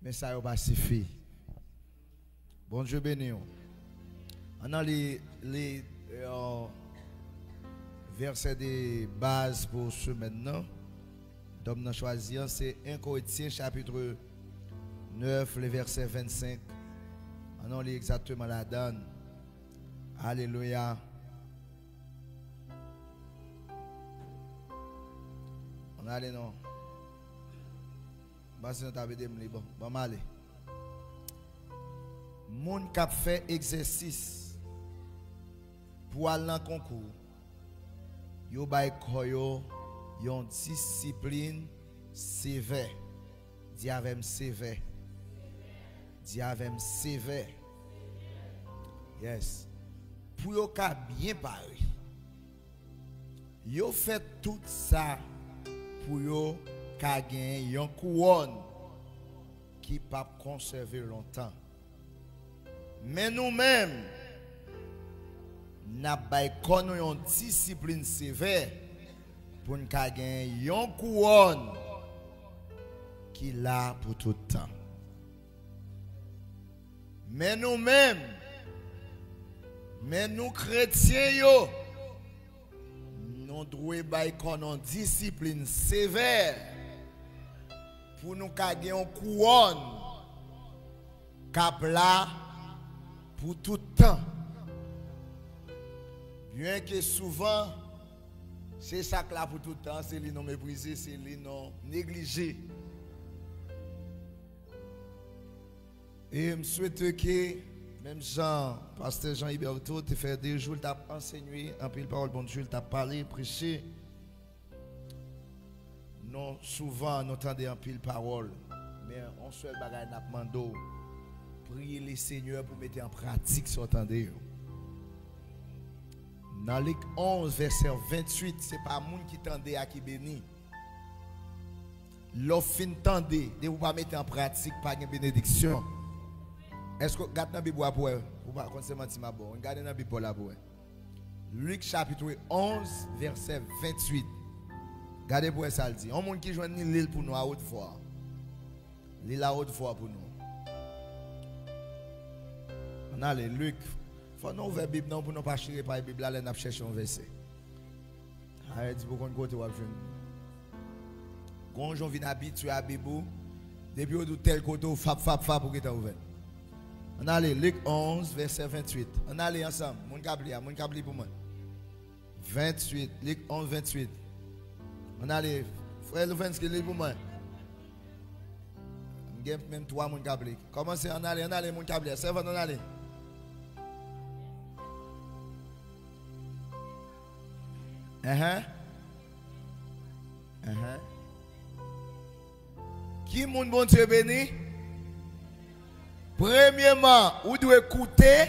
Mais ça n'a pas suffi. Bon Dieu béni. On a les versets de base pour ce maintenant. Donc, nous choisir, c'est 1 Corinthiens chapitre 9, le verset 25. On a lu exactement la donne. Alléluia. On a allé non. Bah, si nous t'avons dit, bon, bon, allez. Moun qui fait exercice pour aller dans le concours, yo bay koyo yon discipline sévère. Dis avec sévère. Dis avec sévère. Yes. Pour yo ka bien parler. Yo fait tout ça pour yo ka gen yon couronne qui pas conserver longtemps. Mais nous-mêmes, nous avons une discipline sévère pour nous gagner une couronne qui est là pour tout le temps. Mais nous-mêmes, mais nous chrétiens, nous devons une discipline sévère pour nous gagner une couronne qui est là pour tout le temps. Bien que souvent, c'est ça que là pour tout le temps, c'est les non méprisés, c'est les non négligés. Et je souhaite que, même Jean, pasteur Jean Iberto, tu fait 2 jours, tu as enseigné en pile parole, bon Dieu, tu as parlé, prêché. Non, souvent, nous entendons en pile parole, mais on seul bagage n'a pas demandé. Priez les Seigneurs pour mettre en pratique ce que vous entendez. Dans Luc 11, verset 28, ce n'est pas moun qui tendait à qui béni. L'offre tendez, de vous pas mettre en pratique pas de bénédiction. Est-ce que vous regardez dans la Bible pour vous? Vous ne pouvez pas mentir ma bonne. Regardez dans la Bible là pour vous. Luc chapitre 11, verset 28. Regardez pour ça le dit. Un monde qui joue l'île pour nous à haute voix. L'île à haute voix pour nous. On a les Luc. Il faut nous ouvrir la Bible pour ne pas chercher par la Bible. Là, on cherche un verset. Arrête, pour qu'on côté ou à jeune. Quand on vient habitué à la Bible, depuis on tel côté, fap pour qu'il ouvert. On a les Luc 11, verset 28. On a les ensemble. Mon câble pour moi. 28, Luc 11, 28. On a les frère Louvens qui lit pour moi. Même 3 mon câble. Commencez, on a les mon câble. Servant, on a les. Qui moun bon Dieu béni? Premièrement, vous devez écouter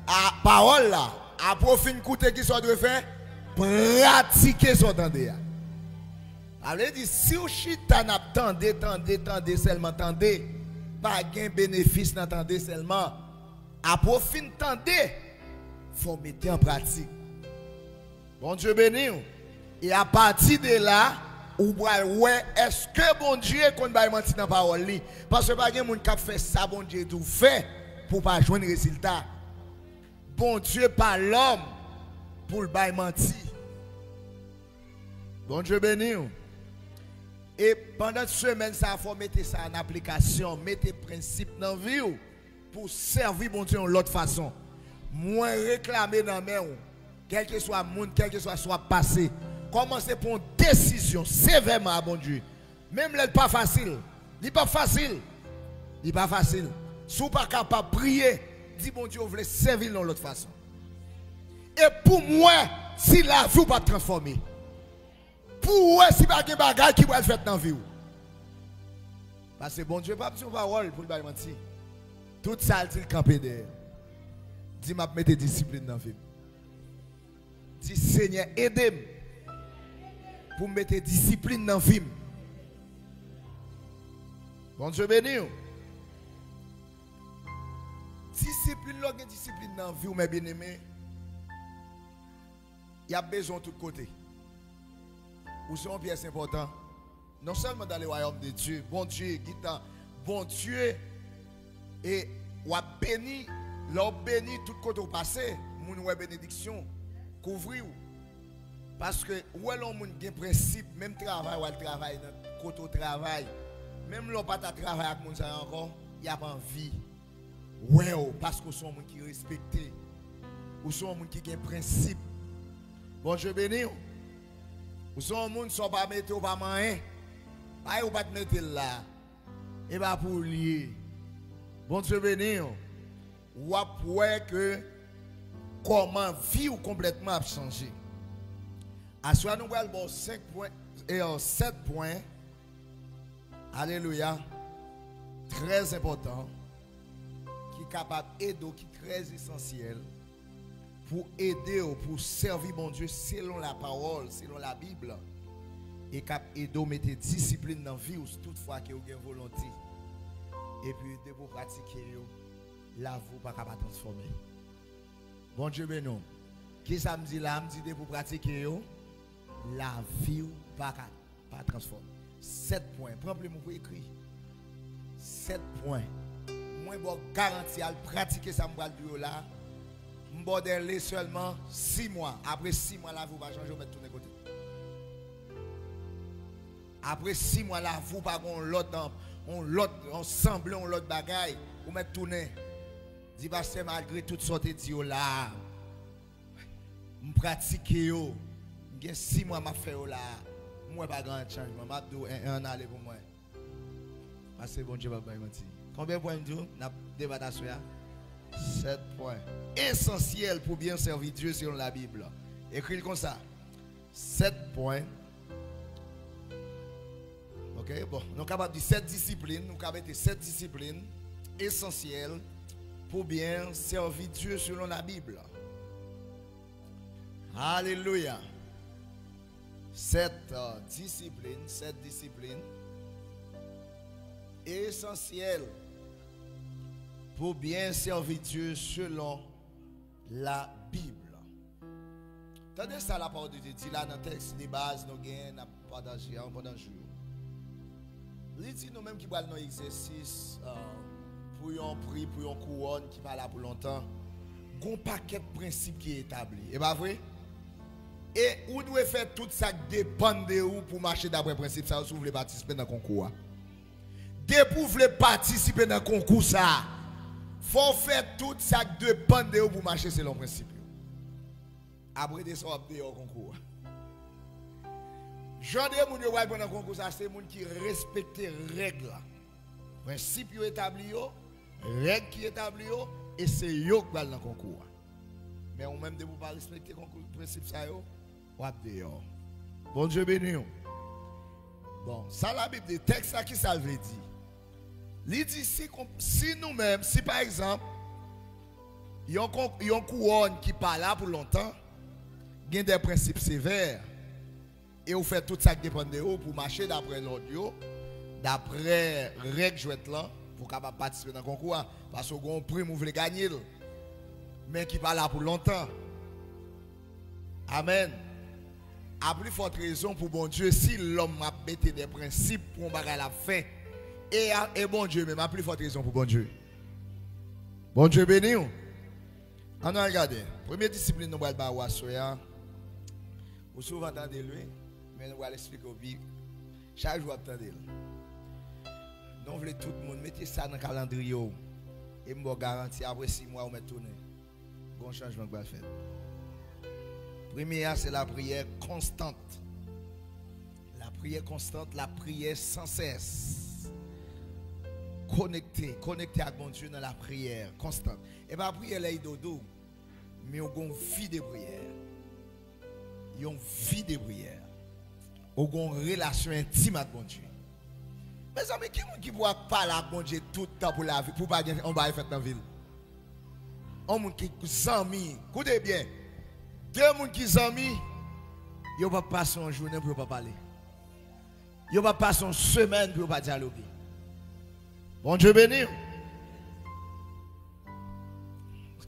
à parole là. Après fin écouter qui soit doit faire pratiquer son tendez. Alors dit si vous chita n'attendez seulement tendez pas gain bénéfice n'attendez seulement. Après fin tendez faut mettre en pratique. Bon Dieu béni. Et à partir de là, ou ouais, est-ce que bon Dieu qu'on va mentir dans la parole li? Parce que pas de monde qui fait ça, bon Dieu tout fait pour pas joindre résultat. Bon Dieu pas l'homme pour le bail mentir. Bon Dieu béni. Et pendant cette semaine, ça faut mettre ça en application, mettre principe dans la vie pour servir bon Dieu de l'autre façon. Moins réclamer dans la main, quel que soit le monde, quel que soit passé. Commencez pour une décision sévèrement à bon Dieu. Même là, pas facile. Il pas facile. Il pas facile. Si vous pas capable de prier, dis bon Dieu, vous voulez servir de l'autre façon. Et pour moi, si la vie pas transformer, pour moi, si pas de bagage qui va être fait dans la vie. Parce que bon Dieu pas besoin de parole pour le mentir. Tout ça, il campé derrière. Dis m'a mettre discipline dans la vie. Dis Seigneur, aidez-moi pour mettre discipline dans la vie. Bon Dieu béni. Discipline dans la vie, mes bien-aimés. Il y a besoin de tous côtés. Ou c'est une pièce importante. Non seulement dans le royaume de Dieu, bon Dieu, bon Dieu et ou a béni, l'on béni tout côté au passé, moun ouais bénédiction couvrir. Parce que où est l'on moun gen principe, même travail ou al travail dans côté au travail, même l'on pas ta travail avec moun ça encore, y a pas envie. Ouais, parce que sont moun qui respecté, ou sont moun qui gen principe. Bon Dieu béni. Ou sont moun sont pas mettre ou pas manger. Ay ou pas te mettre là. Et pas pour lier. Bon Dieu béni. Ou après que comment vivre complètement a changé. À soi nous allons bon 5 points et 7 points. Alléluia. Très important qui est capable d'aider, qui est très essentiel pour aider ou pour servir mon Dieu selon la parole, selon la Bible. Et cap aider mettre discipline dans la vie toutefois que vous avez volonté. Et puis de pour pratiquer la vie pas capable transformer. Bon Dieu béni. Qui ça me dit là, me dit de pour pratiquer la vie pas transformer. 7 points. Prends plus mon pour écrire. 7 points. Moi bon garantie à pratiquer ça me va dire là. M'bordel seulement 6 mois. Après 6 mois là vous va changer mettre tourner côté. Après 6 mois là vous pas on semble on l'autre bagaille ou mettre tourner. Dit pasteur malgré toute sorte de là. Me pratiquer yo. J'ai 6 mois m'a fait là. Moi pas grand changement. M'a do un aller pour moi. Parce que bon Dieu va pas mentir. Combien de points nous n'a débat à 7 points. Essentiel pour bien servir Dieu selon la Bible. Écris comme ça. 7 points. Ok, bon. Nous sommes capables de 7 disciplines. Nous sommes capables de 7 disciplines essentielles pour bien servir Dieu selon la Bible. Alléluia. 7 disciplines essentielles pour bien servir Dieu selon la Bible. Tendez ça la parole de Dieu dit là dans le texte de base nous gagnons pendant le jour. Il dit nous-mêmes qui parlons dans l'exercice pour un prix, pour une couronne qui va là pour longtemps. Il y a un paquet de principes qui est établi. Et pas vrai? Et où doit faire tout ça dépend de vous pour marcher d'après le principe ça, si vous voulez participer dans le concours. Dès que vous voulez participer dans le concours ça, faut faire tout ça dépend de vous pour marcher selon le principe. Après de ça, on va au concours. J'en ai moun yo wè dans le concours ça, c'est moun qui respectent les règles. Principe yo établi yo, règles qui établi yo, et c'est yo qui va dans le concours. Mais on même de vous pas respecter le principe ça yo, ou ap dehors. Bon Dieu béni. Bon, ça la Bible des textes là qui ça veut dire. Il dit si nous-mêmes, si par exemple, il y a une couronne qui pas là pour longtemps, il y a des principes sévères, et vous faites tout ça qui dépend de vous pour marcher d'après l'audio, d'après règles jouettes là, pour capable participer dans le concours, parce que vous avez un prix, vous voulez gagner, mais qui pas là pour longtemps. Amen. A plus forte raison pour bon Dieu, si l'homme a pété des principes pour bagarre la fin, et bon Dieu, même a plus forte raison pour bon Dieu. Bon Dieu béni. On a regardé. Première discipline, nous allons voir soya. Vous souvent entendez lui, mais nous allons expliquer au Bible. Chaque jour, attendez. Nous voulons tout le monde mettre ça dans le calendrier. Et je vous garantis, après 6 mois, on va tourner. Bon changement que vous allez faire. Première, c'est la prière constante. La prière constante, la prière sans cesse. Connecté avec mon Dieu dans la prière constante. Et pas prière là dodo, mais on a une vie de prière. Il y a une vie de prière. On a une relation intime avec mon Dieu. Mes amis, qui ne pourra pas parler avec mon Dieu tout le temps pour la vie, pour pas on va faire dans la ville? On a qui sont amis, écoutez bien. 2 personnes qui sont amis, ils ne vont pas passer une journée pour ne pas parler. Ils ne vont pas passer une semaine pour ne pas dialoguer. Bon Dieu béni.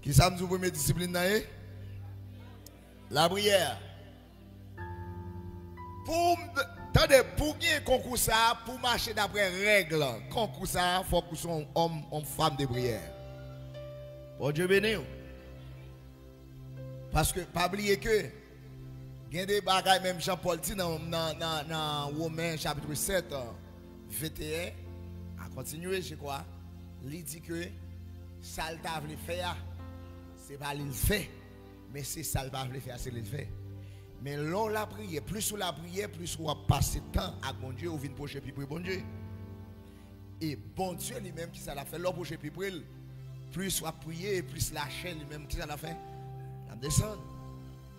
Qui ça nous première discipline là? La prière. Pour Attendez, pour gagner concours ça, pour marcher d'après règles, concours ça, il faut que soit homme femme de prière. Bon Dieu béni. Parce que, pas oublier que, il y a des bagages, même Jean-Paul dit dans Romains chapitre 7, 21, à continuer, je crois, il dit que ça le t'a voulu faire, c'est pas lui le fait, mais c'est ça le t'a voulu faire, c'est lui le fait. Mais l'on la prière, plus on la prière, plus on va passer temps à bon Dieu, on vient procher puis bon Dieu. Et bon Dieu lui-même qui ça l'a fait, l'on procher puis plus on va prier, plus la chaîne lui-même qui ça l'a fait, la descend.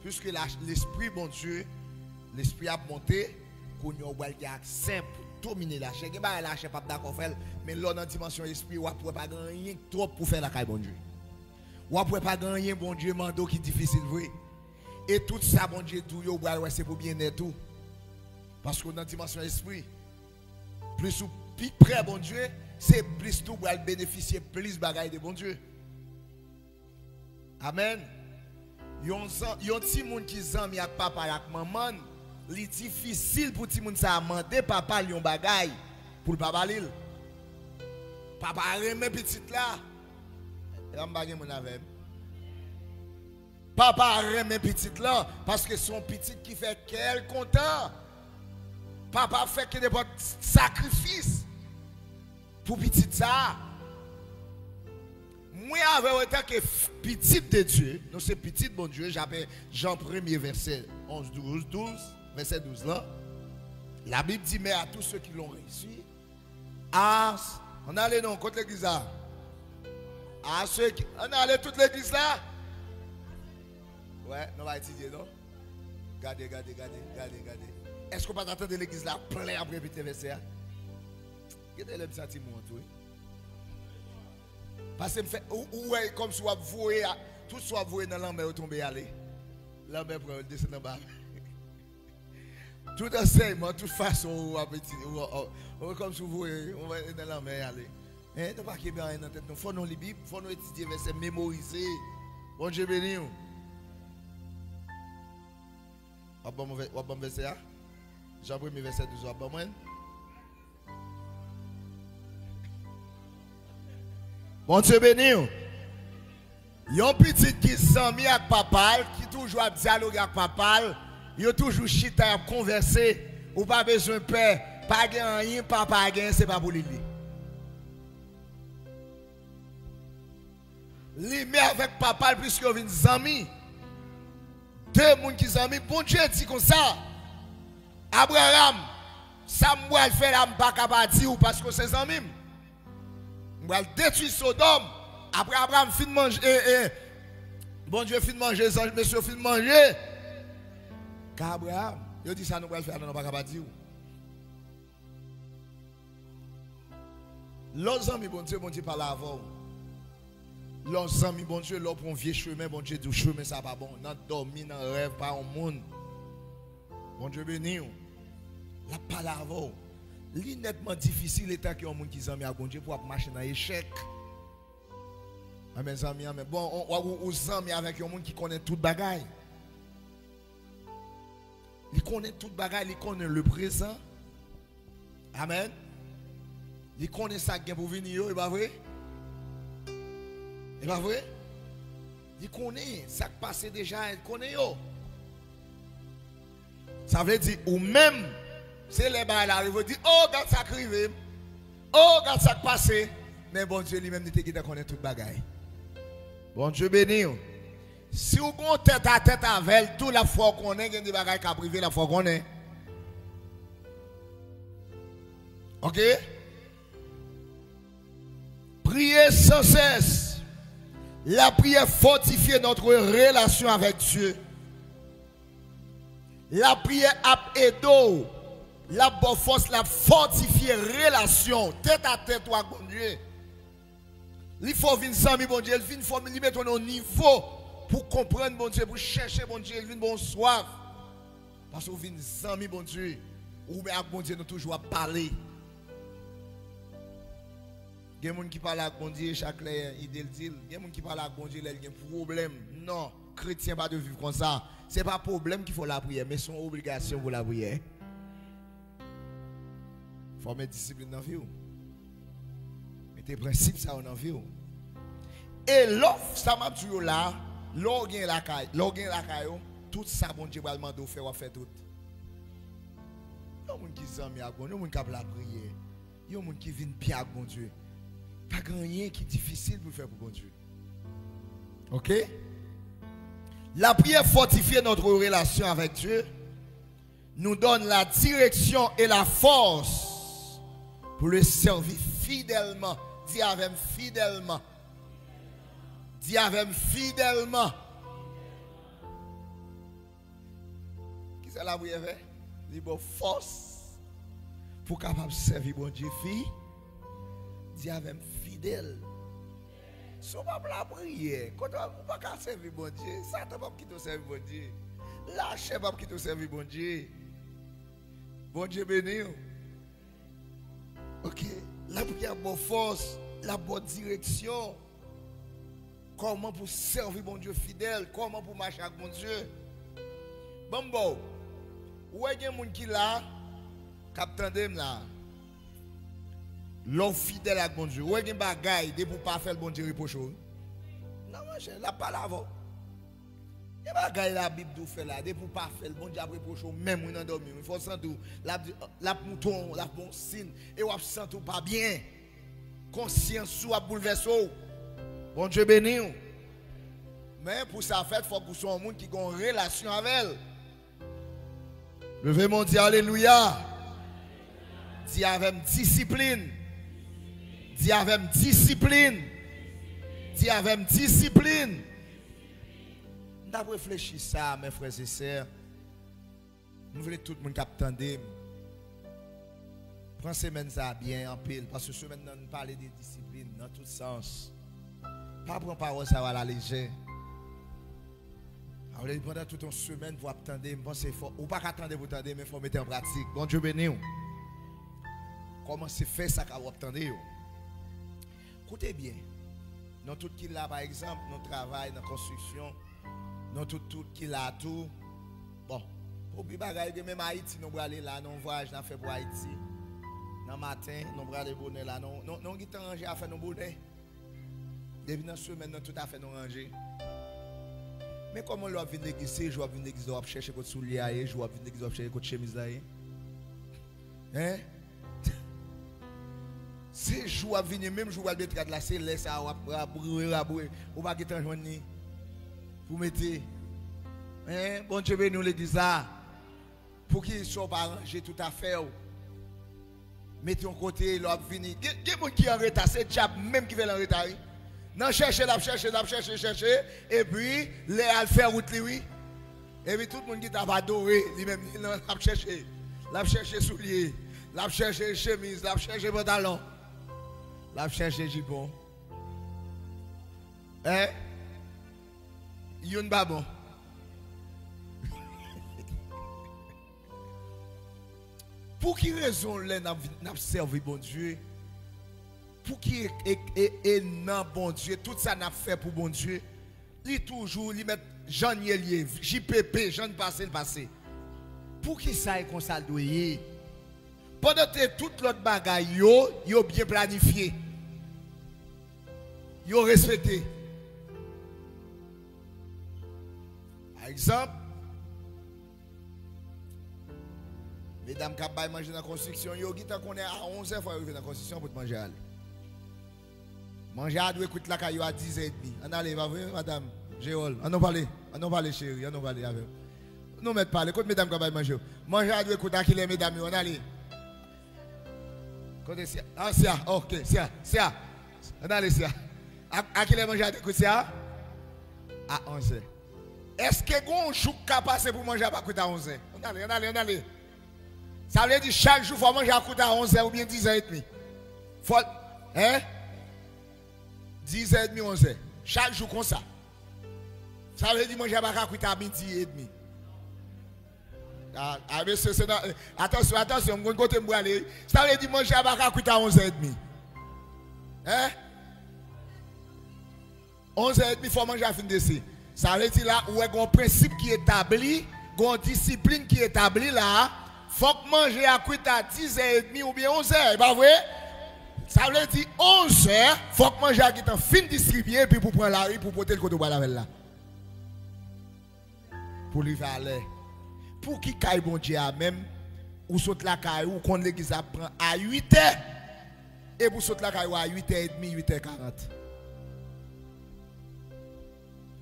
Puisque l'esprit bon Dieu, l'esprit a monté, qu'on a eu accès pour dominer la chaîne. Il n'y a pas la chaîne pas d'accord faire, mais là dans la dimension esprit, on ne peut pas gagner trop pour faire la caille bon Dieu. On ne peut pas gagner bon Dieu mando qui est difficile vrai. Et tout ça, bon Dieu, tout, c'est pour bien être tout. Parce que dans la dimension esprit, plus ou plus près, bon Dieu, c'est plus tout pour bénéficier plus de bagailles de bon Dieu. Amen. Yon ti moun qui zami ak papa ak maman, li difficile pour ti moun sa demander papa li yon bagay pour le papa lil. Papa remet petit là. Et on bagay mon avec. Papa remet petit là parce que son petit qui fait quel content. Papa fait que des sacrifices pour petit ça. Moi avec autant que petit de Dieu, nous c'est petit bon Dieu, j'appelle Jean 1er verset 12 verset 12 là. La Bible dit mais à tous ceux qui l'ont réussi, on allait non contre l'église là. À ceux qui on allait toute l'église là. Ouais, on va étudier, non? Regardez. Est-ce qu'on va attendre l'église là plein après répéter verset? Regardez le sentiment, oui. Parce que ouais, comme si vous voyez, tout soit voué dans l'enfer, vous tombez aller. L'enfer pour descendre en bas. Tout enseignement, toute façon, comme si vous voyez, on va dans l'enfer aller. Ne pas qu'il y ait dans tête. Il faut nous lire la Bible, il faut nous étudier, verset mémoriser. Bon Dieu béni. Bon verset. Jean 1er verset 12. Bon moi. Bon Dieu béni. Yon petit qui s'ami avec papa, qui toujours a dialogué avec papa, yon toujours chita à converser, ou pas besoin de paix, pas gagner, papa gagner, c'est pas pour lui. Lui met avec papa puisque yon vient zami. Deux moun qui zami, bon Dieu dit comme ça. Abraham, ça m'a fait la m'pa dire parce que c'est zami. M'pa détruire Sodome. Après Abraham fin de manger, bon Dieu fin de manger, monsieur fin de manger. Car Abraham, il dit ça nous va faire, nous pas capable dire. Leurs amis, bon Dieu parle avant. Leurs amis, bon Dieu, leur prend vieux chemin, bon Dieu, du chemin ça pas bon. N'a dormi, n'a rêve pas au monde. Bon Dieu béni. La parole avant. L'inettement difficile est qu'il y a un monde qui amis à bon Dieu pour marcher dans l'échec. Mes amis, bon, aux amis avec un monde qui connaît toute bagaille. Il connaît toute bagaille, il connaît le présent. Amen. Il connaît ça qui est pour venir, c'est pas vrai? C'est pas vrai? Il connaît ça qui passe déjà, il connaît. Ça veut dire, ou même, c'est les bagailles arrivent, il dit, oh, regarde ça qui arrive. Oh, regarde ça qui passe. Mais bon Dieu lui-même dit qu'il connaît toute bagaille. Bon Dieu béni. Si vous avez tête à tête avec elle, toute la fois qu'on est, il y a des bagages qui privé la fois qu'on est. Ok? Priez sans cesse. La prière fortifie notre relation avec Dieu. La prière aide la bonne force, la fortifier relation tête à tête avec bon Dieu. Il faut venir sans bon Dieu, il faut mettre au niveau pour comprendre bon Dieu, pour chercher bon Dieu, il vient bon soif. Parce que vous venez sans bon Dieu, ou bien avec bon Dieu, nous toujours parler. Il y a des gens qui parlent avec bon Dieu, chaque clair, il dit. Il y a des gens qui parlent avec bon Dieu, il y a des problèmes. Non, chrétien pas de vivre comme ça. Ce n'est pas un problème qu'il faut la prière, mais c'est une obligation pour la prière. Il faut mettre discipline dans la vie. Mettez principe ça dans la vie. Et l'offre, ça m'a dit là, l'organe la caille, tout ça, bon Dieu, va demander de faire tout. Il y a des gens qui sont amis avec bon Dieu, il y a des gens qui la prière, il y a des gens qui viennent bien avec bon Dieu. Pas rien qui est difficile pour faire pour bon Dieu. Ok? La prière fortifie notre relation avec Dieu, nous donne la direction et la force pour le servir fidèlement. Dis avec fidèlement. Dis avec fidèlement. Qui c'est la prière fait? Il faut force pour capable servir bon Dieu fille. Dis avec fidèle. Si on va la prière, quand on va pas servir bon Dieu, ça ne va pas quitter servir bon Dieu. Lâchez pas quitter servir bon Dieu. Bon Dieu béni. Ok, la prière bonne force, la bonne direction. Comment pour servir bon Dieu fidèle, comment pour marcher avec bon Dieu. Bon, où est-ce qu'il y a des gens qui là, captain dem là, l'homme fidèle avec bon Dieu. Où est-ce qu'il y a des bagailles de pour pas faire le bon Dieu reproche? Non, la parole. Il y a des bagailles la Bible nous fait là, de pour pas faire le bon Dieu reproche même on endormi. Il faut sentir la mouton, la bon signe et on sent pas bien. Conscience soit bouleversée. Bon Dieu béni. Mais pour ça faire, il faut que soit un monde qui a une relation avec elle. Levez mon Dieu, alléluia. Dis avec discipline. Dis avec discipline. Dis avec discipline. Nous avons réfléchi ça, mes frères et sœurs. Nous voulons tout le monde qui attendait. Prends semaine ça bien en pile. Parce que semaine nous parlons de discipline dans tout sens. Pas prendre parole ça va la légère. Alors pendant toute une semaine vous attendez, pensez fort. Ou pas attendre vous attendez mais il faut mettre en pratique. Bon Dieu béni. Comment c'est fait ça que vous attendez? Écoutez bien. Dans tout qui là par exemple, nous travail dans construction, dans tout qui là tout. Bon, pour bien bagaille que même Haïti nous aller là, nous voyage dans fait pour Haïti. Dans matin, nous aller bonnet là, non qui ranger à faire nos bonnet. Depuis dans semaine nous tout à fait nous ranger. Mais comment on va venir l'église, je vais venir l'église, je vais chercher côté soulier, je vais venir l'église, je vais chercher côté chemise là. Hein? C'est jour à venir même jour à bettre là, c'est laisse ça ou pas que joindre pour mettre hein bon Dieu béni nous l'église là pour qu'ils soient pas arrangés tout à fait. Mettez en côté là venir. Il y a des gens qui en retard, c'est diable même qui veut en retard. Non chercher et puis les al faire route lui. Et puis tout le monde qui t'a adoré lui-même l'a chercher soulier, l'a chercher chemise, l'a chercher pantalon. La chercher jupon. Hein? Yon babon. Pour qui raison les n'a servi bon Dieu? Pour qui est non bon Dieu? Tout ça n'a fait pour bon Dieu. Il toujours il met Jean Yelier, JPP, Jean passé. Pour qui ça est comme ça doyer? Pendant que toute l'autre bagaille, yo bien planifié. Yo respecté. Par exemple, mesdames qui ont mangé dans la construction, yo qui qu'on est à 11h faut arriver dans la construction pour manger à manger à doit écouter la caillou à 10h30. On allez va voir madame Géol. On parler chérie, on parler avec. Nous mettre parler écoute mesdames qui ont manger. Manger à doit écouter à qui les mesdames on allez. Ah, c'est ok, c'est on allez c'est à qui les manger à écouter à 11h. Est-ce que un jour qui passe pour manger à écouter à 11h? On allez. Ça veut dire chaque jour il faut manger à écouter à 11h ou bien 10h30. Faut hein? 10h30 11h. Chaque jour comme ça. Ça veut dire manger à écouter à midi et demi. Attention, mon côté me aller. Ça veut dire manger à baka à 11h30. Hein? 11h30, il faut manger à fin de ça. Ça veut dire là où est un principe qui est établi, une discipline qui est établie là, faut que manger à 10h30 ou bien 11h, pas vrai? Ça veut dire 11h, faut que manger à qui fin distribué puis pour prendre la rue pour porter le côté de la là. Pour lui faire aller. Pour qui caille bon Dieu même ou saute la caille ou qu'on l'église apprend à 8h et pour saute la caille à 8h30, 8h40.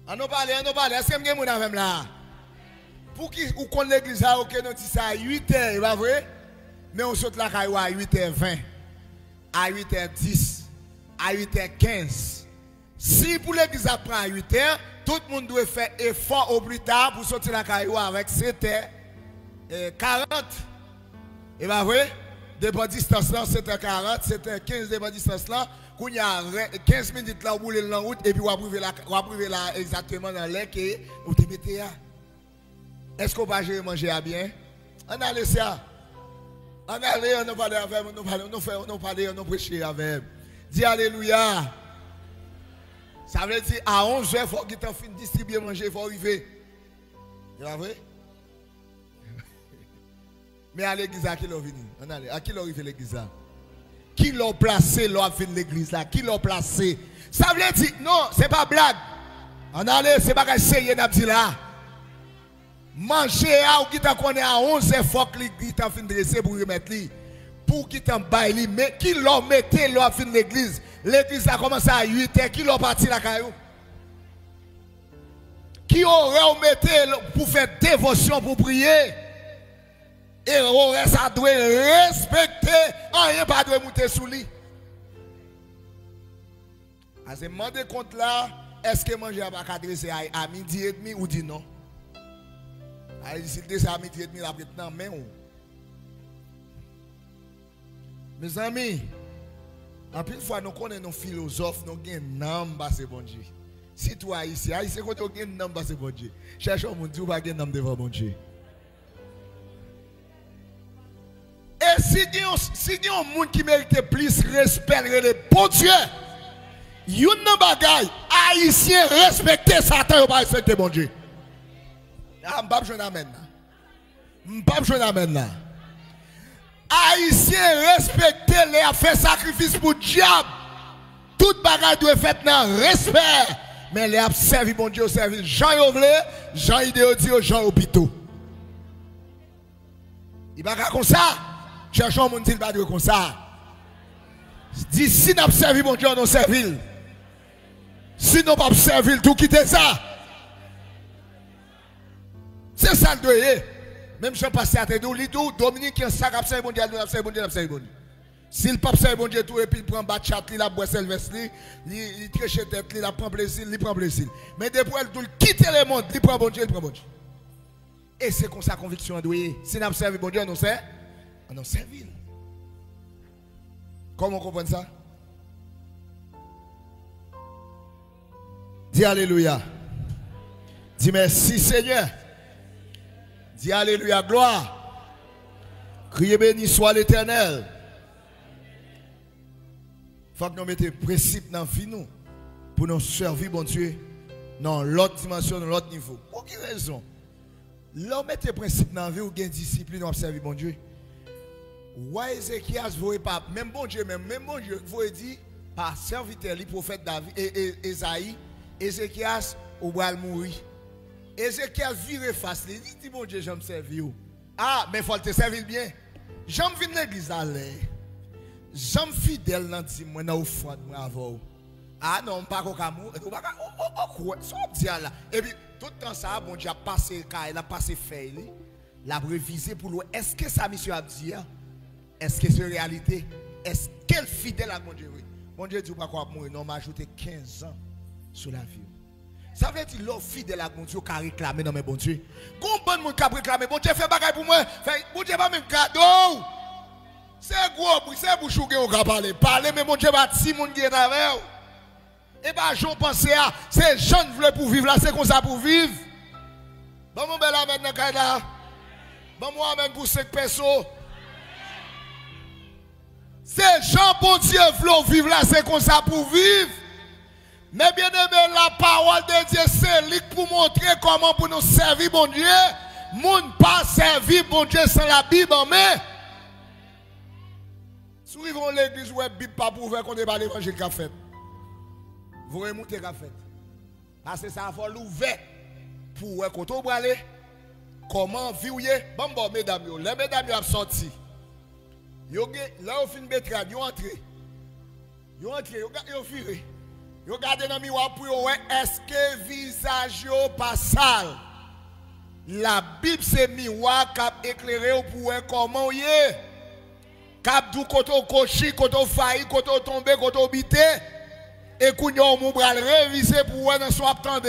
On nous parle, est-ce que vous avez même là? Pour qui ou qu'on l'église a OK nous dit ça à 8h, pas vrai? Mais on saute la caille à 8h20, à 8h10, à 8h15. Si pour l'église apprend à 8h, tout le monde doit faire effort au plus tard pour sortir la caille avec 7h40. Et pas vrai? Dépend distance là, 7h40, 7h15 dépend distance là. Quand il y a 15 minutes là, vous roulez la route et puis vous arrivez là exactement dans l'air que vous te mettez là. Est-ce qu'on va gérer manger à bien? On a laissé ça. On a allé, on a parlé avec, on a prêché avec. Dis Alléluia. Ça veut dire à 11h, il faut que tu aies distribuer manger, il faut arriver. C'est vrai? Mais à l'église, à qui l'a venu? À qui l'a arrivé l'église? Qui l'a placé, l'a fait l'église là? Qui l'a placé? Ça veut dire, non, ce n'est pas blague. On allait, c'est pas qu'à essayer d'abdi là. Manger à ou qui t'a connaît à 11h, il faut que l'église t'a fait dresser pour remettre lui. Pour qui t'en baille, mais qui l'a metté, l'a fait l'église. L'église a commencé à 8h, qui l'a parti la caillou? Qui aurait metté pour faire dévotion, pour prier? Et aurait ça doit respecter, rien pas doit monter sous lui. À ce moment de compte là, est-ce que manger à adresser à midi et demi ou dit non? Si c'est à midi et demi, la maintenant, mais où? Mes amis, en plus fois nous connaissons nos philosophes, nous avons un nom, c'est bon Dieu. Si toi ici, c'est quand tu as un nom, c'est bon Dieu. Cherchons mon Dieu, pas un nom devant bon Dieu. Et si il y a un monde qui mérite plus respect, le bon Dieu, il y a un bagage, haïtien respecter Satan, pas respecter bon Dieu. Je ne peux pas amène. Je ne peux pas amène là. Haïtien respecter les a fait sacrifice pour le diable. Tout bagage doit être fait dans respect. Mais les a servi bon Dieu, servi Jean Yovle, Jean Idéodio, Jean Opito. Il va pas comme ça. Cherchons mon il va dire comme ça. D'ici n'a pas servi bon Dieu, on servi. Si nous pas servi, tout quitter ça. C'est ça le doyer. Même si je passe à tête de Dominique qui est un sac à bon Dieu, bon Dieu. Si le pape sait bon Dieu tout et puis il prend batchat, il a boit Sylvestre, il triche tête, il prend plaisir, il prend plaisir. Mais depuis il quitte le monde, il prend bon Dieu, il prend bon Dieu. Et c'est comme ça conviction doyer. Si nous avons servi bon Dieu, on sait, on a servi. Comment on comprend ça? Dis Alléluia. Dis merci Seigneur. Dis Alléluia, gloire. Criez béni soit l'Éternel. Il faut que nous mettions principe dans la vie nous pour nous servir, bon Dieu, dans l'autre dimension, dans l'autre niveau. Pour quelle raison? L'homme mettez principe dans la vie ou gain discipline pour servir, bon Dieu. Ouais, Ézéchias, vous pas, même bon Dieu, même bon Dieu, vous dit, par serviteur, le prophète David et Esaïe, Ézéchias, ou va mourir. Ézéchias vire face, il dit, bon Dieu, j'aime servir. Ah, mais il faut te servir bien. J'aime venir l'église à l'air. J'aime fidèle dans le moi dans foi bravo. Ah non, pas qu'au camou, et puis tout le temps ça, bon Dieu a passé il a passé fait, l'a révisé pour lui. Est-ce que sa mission a dit? Est-ce que c'est réalité? Est-ce qu'elle fidèle à mon Dieu? Mon Dieu dit pas quoi mourir, non, m'a ajouté 15 ans sur la vie. Ça veut dire l'homme fidèle à mon Dieu qui a réclamé dans mes bon Dieu. Combien de monde qui a réclamé? Bon Dieu fait bagaille pour moi. Bon Dieu pas même cadeau. C'est gros, c'est bouchou qui on parler. Parler, mais mon Dieu va si monde qui est avec. Et bien, j'en pensais à, c'est jeunes veulent pour vivre là, c'est comme ça pour vivre. Bon, mon bel amène dans le Canada. Bon, moi, amène pour 5 personnes. C'est gens, bon Dieu, veulent vivre là, c'est comme ça pour vivre. Mais bien aimé, la parole de Dieu, c'est lui pour montrer comment pour nous servir, bon Dieu. Moun pas servi bon Dieu sans la Bible en main. Si vous vivez l'église où la Bible pas pour ouvrir qu'on n'est pas l'évangile qu'a fait. Vous remontez qu'a fait. Parce que ça faut l'ouvrir pour voir quand on va aller. Comment vivre. Bon, mesdames, les mesdames ont sorti. Là, on finit de mettre, ils ont entré. Ils ont entré, ils ont viré. Ils ont regardé dans le miroir pour voir est-ce que le visage n'est pas sale. La Bible, c'est miroir qui a éclairé pour voir comment il est. Cap du côté cochi, côté failli, côté tombé, côté habité. Et qu'on y a mon bras réviser pour voir dans son attendre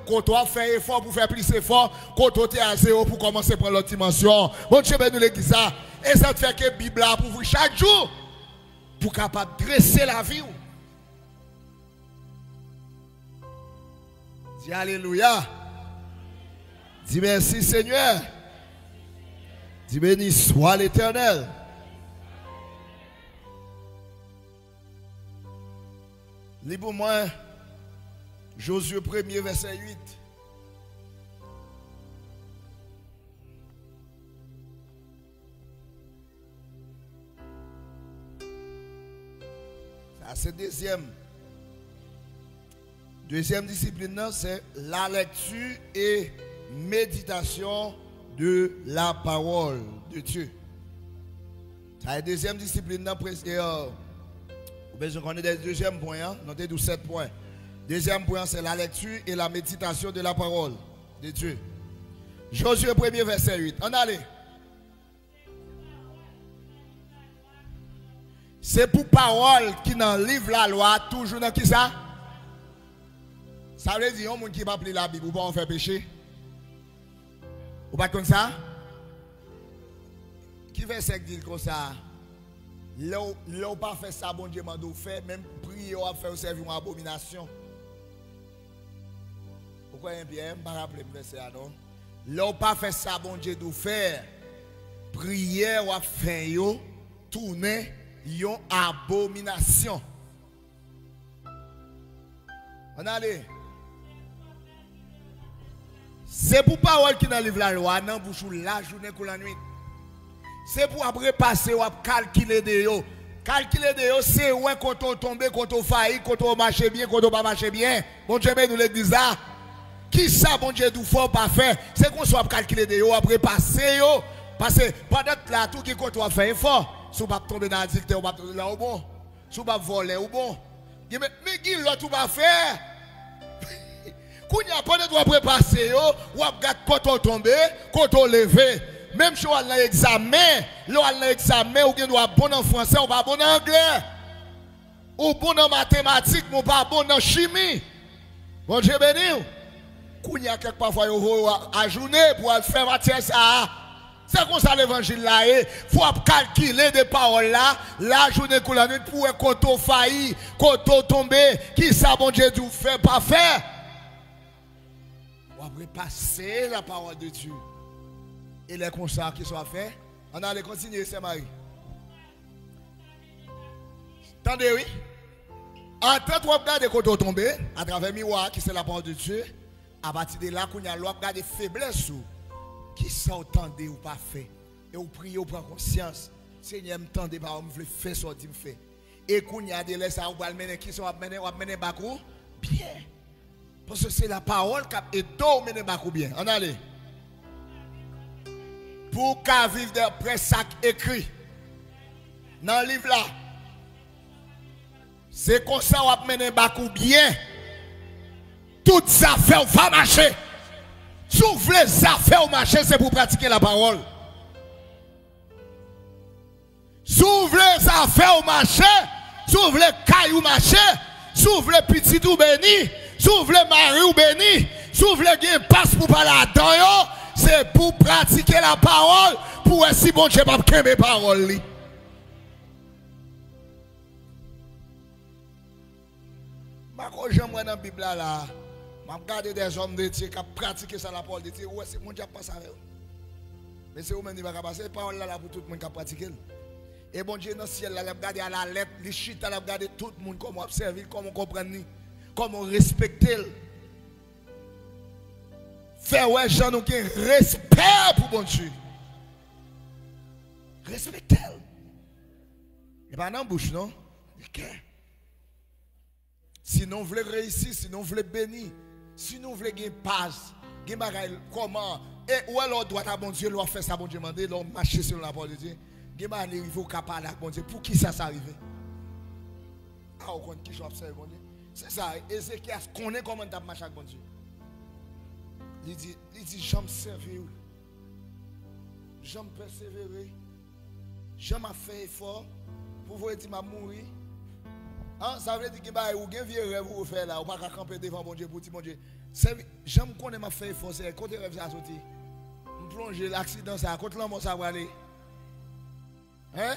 côté fait effort pour faire plus effort, côté à zéro pour commencer à prendre l'autre dimension. Bon Dieu ben nous l'église ça. Et ça fait que la Bible a pour vous chaque jour pour capable dresser la vie. Dis alléluia. Dis merci Seigneur. Dis béni soit l'Éternel. Lis pour moi Josué 1er verset 8. Ça c'est deuxième discipline, c'est la lecture et méditation de la parole de Dieu. Ça est deuxième discipline, je connais des deuxième point, hein? Notez 7 points. Deuxième point, c'est la lecture et la méditation de la parole de Dieu. Josué 1er verset 8. On allez. C'est pour parole qui dans le livre la loi, toujours dans qui ça? Ça veut dire, un monde qui va appeler la Bible, ou pas en faire péché? Ou pas comme ça? Qui fait ça dit comme ça? Là où pas fait ça, bon Dieu m'a fait, même prier ou faire servir une abomination. Pourquoi un bien, je ne me rappelle pas verset non. Là où pas fait ça, bon Dieu doit faire, prier ou faire tourner une abomination. On allez. C'est pour parole qui dans le livre la loi, non bouche la journée ou la nuit. C'est pour après passer ou calculer de yo. Calculer de yo, c'est où quand on tombe, quand on faillit, quand on marche bien, quand on pas marche bien. Bon Dieu, nous l'église là. Qui ça, bon Dieu, nous faut pas faire? C'est qu'on soit calculer de yo, après passer yo. Parce que pendant là, tout qui compte, on fait effort. Si on va tomber dans la dictée, on va tomber là ou bon. Si on va voler ou bon. Mais qui l'autre va faire? Quand il y a pas de droit pour passer yo, ou regarde quand on tombe, quand on levé. Même si on a l'examen, ou bien doit bon en français, ou pas bon en anglais. Ou bon en mathématiques, ou pas bon en chimie. Bon Dieu béni. Quand il y a quelque parfois à journée pour faire matière ça. C'est comme ça l'évangile là. Il faut calculer des paroles là. La journée qu'on la nuit pour un côté failli, côté tombé. Qui ça bon Dieu nous fait pas faire? On va passer la parole de Dieu. Et les constats qui sont faits, on allait continuer, c'est Marie. Attendez, oui. En tant que vous regardez quand on tombe, à travers le miroir, qui c'est la parole de Dieu, à partir de là, qu'on y a l'autre des faiblesses, qui sont tendez ou pas fait. Et vous priez, vous prenez conscience. Seigneur, me tendez pas, vous me fait ce que me fait. Et qu'on y a des laisses à vous mener, qui sont à mener bakou, bien. Parce que c'est la parole qui est tout mener bakou bien. On allez. Pour qu'à vivre d'après ça écrit dans le livre là, c'est comme ça qu'on va mener bakou bien. Toutes les affaires vont marcher. Sauf les affaires marcher, c'est pour pratiquer la parole. Sauf les affaires marcher, sauf les cailloux marcher, sauf les petits ou bénis, sauf les maris ou bénis, sauf les gens passe pour parler là-dedans. C'est pour pratiquer la parole, pour si bon Dieu pas que mes paroles. J'aimerais dans la Bible là, je regarde des hommes de Dieu qui pratiquent ça la parole de Dieu. Ouais, c'est mon Dieu passe avec eux. Mais c'est vous-même qui va passer la parole là pour tout le monde qui pratique. Et bon Dieu dans le ciel là, regarder à la lettre, les chita là, regarder tout le monde comment observer, comment comprendre, comment respecter. faire ouais gens nous qui respect pour bon Dieu. Respectez-le. Et pas dans bouche non. OK. Si nous voulons réussir, si nous voulons bénir, si nous voulons gagner passe, gagner comment et où alors doit à bon Dieu, leur faire ça bon Dieu demander, leur marcher sur la parole de Dieu. Gagner il faut capable avec bon Dieu. Pour qui ça arrive? Ah, on compte qui j'observe bon Dieu. C'est ça, Ézéchias connaît comment tu marcher avec bon Dieu. Il dit j'aime servir, j'aime persévérer, j'aime faire effort pour vous dire m'a mourir. Hein, ça veut dire que vous avez un vieux rêve vous faire là, vous ne pouvez pas camper devant bon Dieu pour dire bon Dieu. J'aime connaître m'a fait effort, c'est côté rêve ça sorti. Je plonge l'accident ça, côté l'homme ça va aller. Hein?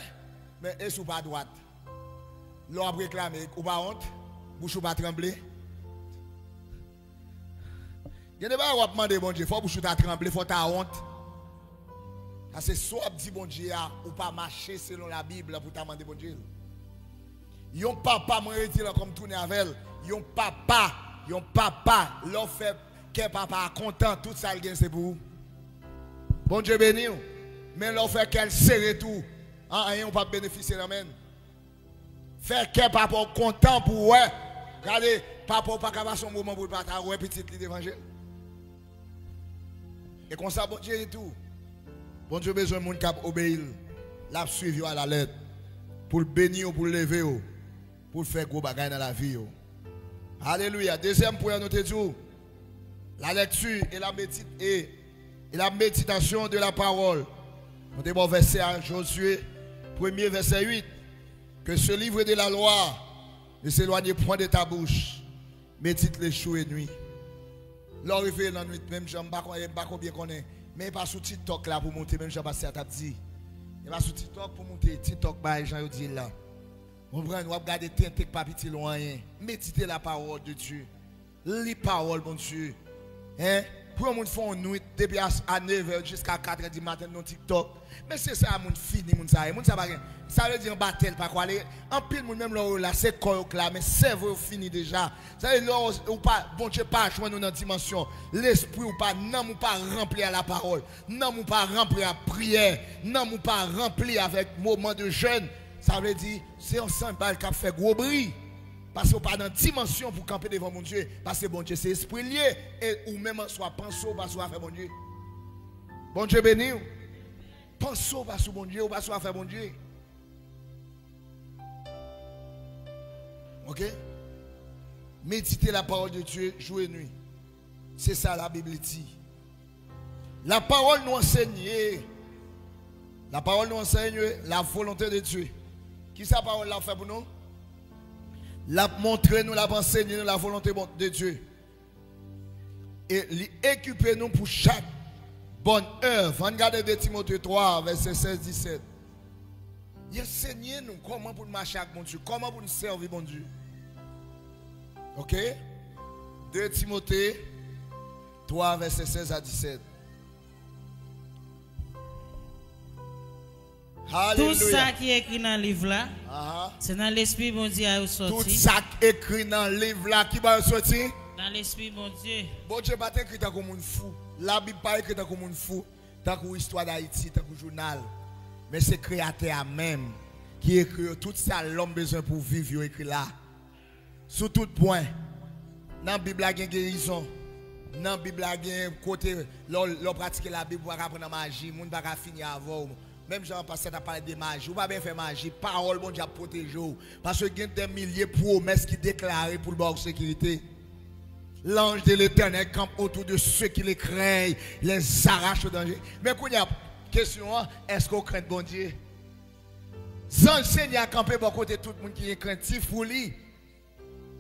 Mais est-ce pas droite? L'on a réclamé, ou pas honte, bouche ou pas trembler. Il n'y a pas à demander bon Dieu, il faut bouche ou ta trembler, il faut ta honte. C'est soit dit bon Dieu ou pas marcher selon la Bible pour demander bon Dieu. Yon papa m'a retiré comme tourner avec elle. Yon papa, l'on fait que papa content, tout ça c'est pour vous. Bon Dieu béni. Mais l'on fait qu'elle serre tout. Rien pas bénéficier d'amen. Faire que papa content pour ouais. Regardez, papa pas capable son moment pour partager ouais petite l'évangile. Et comme ça bon Dieu et tout. Bon Dieu besoin de monde qui obéir, l'a suivre à la lettre pour le bénir pour le lever pour faire gros bagaille dans la vie. Alléluia. Deuxième point nous te dit la lecture et la méditation de la parole. On est bon verset à Josué, premier verset 8. Que ce livre de la loi ne s'éloigne point de ta bouche. Médite les jours et nuit. L'arrivée dans la nuit, même je ne sais pas combien qu'on est. Mais pas sur TikTok là pour monter, même je ne sais pas si tu as dit. Il pas sur TikTok pour monter. TikTok, bah, j'en dis là. On prend, on va regarder TikTok, pas petit loin. Méditez la parole de Dieu. Lis la parole, mon Dieu. Hein? Pour moun font une nuit depuis à 9h jusqu'à 4h du matin dans TikTok. Mais c'est ça moun fini moun ça. Moun ça pas ça veut dire battle pas quoi aller. En pile moun même là c'est quoi là mais cerveau fini déjà. Ça veut dire ou pas bon Dieu pas joindre dans dimension. L'esprit ou pas non ou pas rempli à la parole. Non ou pas rempli à prière. Non ou pas rempli avec moment de jeûne. Ça veut dire c'est ensemble qui fait gros bruit. Parce que pas dans dimension pour camper devant mon Dieu. Parce que bon Dieu, c'est esprit lié. Et ou même soit pensez pas soit faire bon Dieu. Bon Dieu béni. Pensez pas sur bon Dieu ou pas soit faire bon Dieu. Ok? Méditez la parole de Dieu jour et nuit. C'est ça la Bible dit. La parole nous enseigne. La parole nous enseigne la volonté de Dieu. Qui sa parole l'a fait pour nous? La montrer nous, la enseigner nous la volonté de Dieu. Et équiper nous pour chaque bonne œuvre. Regardez de Timothée 3, verset 16-17. Il enseigne nous comment pour marcher avec mon Dieu, comment pour nous servir mon Dieu. Ok? 2 Timothée 3, verset 16 à 17. Alléluia. Tout ça qui est écrit dans le livre là, c'est dans l'esprit mon Dieu à sortir. Tout ça qui est écrit dans le livre là, qui va sortir? Dans l'esprit mon Dieu. Bon Dieu pas écrit comme un fou. La Bible pas écrit comme un fou. Tant que l'histoire d'Haïti, tant que journal. Mais c'est créateur même qui écrit tout ça l'homme besoin pour vivre, il écrit là. Sous tout point. Dans la Bible il y a guérison. Dans la Bible il y a un côté, l'on pratique la Bible pour apprendre la magie, monde pas finir avant. Même Jean Pasteur a parlé de magie. Ou pas bien faire magie. Parole, bon Dieu, à protéger. Parce que il y a des milliers de promesses qui déclarent pour le bord de sécurité. L'ange de l'éternel campe autour de ceux qui les craignent, les arrache au danger. Mais quand il y a une question, est-ce qu'on craint bon Dieu? Sans le Seigneur a campé pour côté tout le monde qui est craintif pour lui.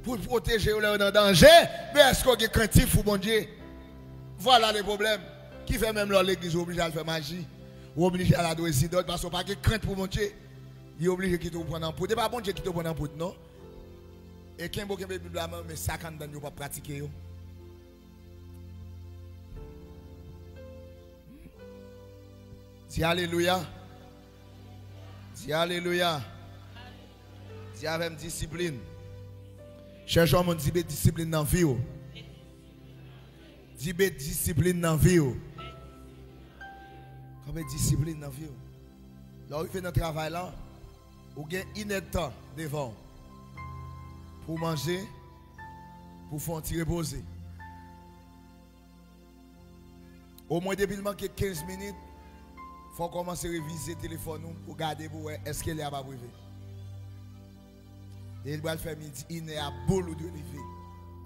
Pour protéger leur dans danger. Mais est-ce qu'on est craintif pour bon Dieu? Voilà le problème. Qui fait même l'église obligée à faire magie? Ou obligé à la doser d'autres parce qu'on n'a pas de crainte pour mon Dieu. Il est obligé de prendre en poudre. Ce n'est pas bon Dieu qui te prend en poudre, non? Et qui est bon qui est Bible, mais ça, quand on ne pas pratiquer. Dis Alléluia. Dis Alléluia. Dis avec discipline. Cherchons mon discipline dans la vie. Dis discipline dans la vie. Comme discipline dans la vie. Là, vous faites notre travail là, vous avez un temps devant pour manger, pour faire un petit reposer. Au moins, depuis qu'il manque 15 minutes, il faut commencer à réviser le téléphone pour regarder est-ce qu'il est à pas privé. Et il va faire midi, il est à boule de lever.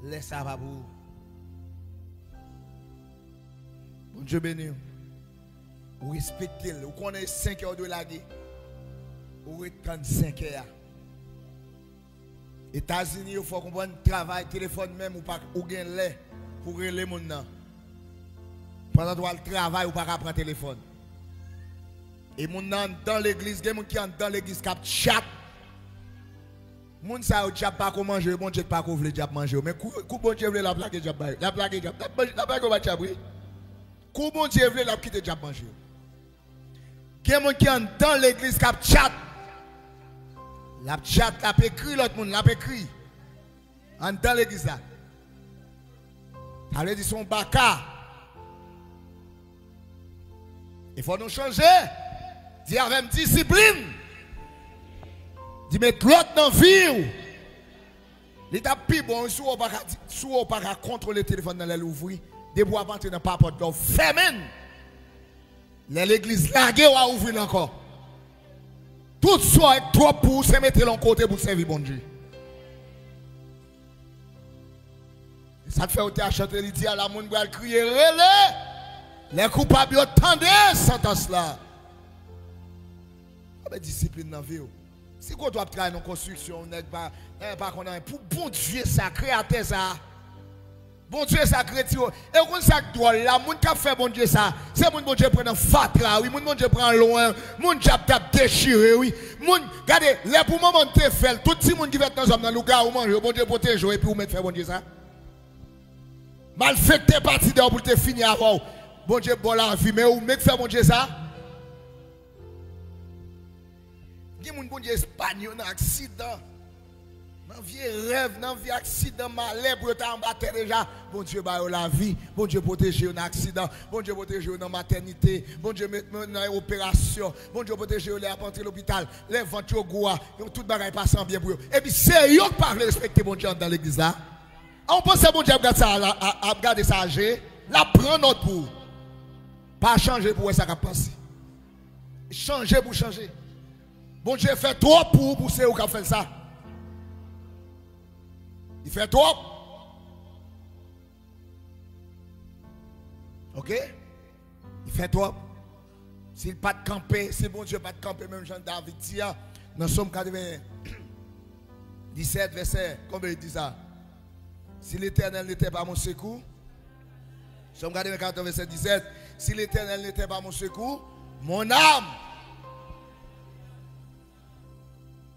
Laisse ça va pour. Bon Dieu béni. Vous respectez, vous connaissez 5 heures de la guerre. Vous retenez 5 heures. États-Unis, il faut comprendre le travail, téléphone même, ou gain lait pour les gens. Pendant que le travail, ou pas prendre le téléphone. Et les gens dans l'église, les gens qui sont dans l'église, qui chat. Les gens qui ne pas comment manger, bon Dieu pas qu'on veut manger. Mais quand bon Dieu veut la plaque, la plaque, la plaque, on va chabri. Quand bon Dieu veut la quitter, la manger. Il y a des gens qui sont dans l'église qui chat. La chat, la écrit l'autre monde, la écrit. Dans l'église là. Ça veut dire son baka. Il faut nous changer. Dis avec discipline. Dis mettre l'autre dans la vie. L'état plus bon, si on ne peut pas contrôler le téléphone dans l'ouvrir, des bois avant de ne pas porter d'eau. Fermez. L'église larguée va ouvrir encore. Tout ça est trop pour se mettre de côté pour servir bon Dieu. Ça te fait au théâtre chanter, il dit à la monde va crier, relais. Les coupables attendent sentence là. Mais discipline dans la vie. Si on doit travailler dans la construction, on n'est pas pour bon Dieu sacré à tes ça. Bon Dieu sacré, et on sait que toi, là, moun qui fait bon Dieu ça, c'est mon bon Dieu prend un fatra, oui, mon bon Dieu prend loin, mon Dieu tape déchiré, oui. Moun, regardez, les pour moment te fait, tout le monde qui va dans le lugar où manger, bon Dieu protège et puis vous mettez faire bon Dieu ça. Mal fait tes parties d'or pour te finir avant. Bon Dieu bon la vie, mais vous mettez faire bon Dieu ça. Il y a des gens espagnol dans accident. Dans vieux rêve, dans vieux accident malheur pour t'en battre déjà. Bon Dieu ba la vie, bon Dieu protège un accident, bon Dieu protège dans maternité, bon Dieu met dans opération, bon Dieu protège les à l'hôpital, les ventes au goua, tout bagaille passant bien pour eux. Et puis c'est eux qui parlent respecter bon Dieu dans l'église là. On pense que bon Dieu a regardé ça âgé, la prend notre pour. Pas changer pour ça qui passe. Changer pour changer. Bon Dieu fait trop pour c'est eux qui fait ça. Il fait trop. Ok? Il fait trop. S'il pas de camper, si bon Dieu pas de camper, même Jean David dit, dans Somme 17, verset, combien il dit ça? Si l'Éternel n'était pas mon secours, Somme 14, verset 17, si l'Éternel n'était pas mon secours, mon âme.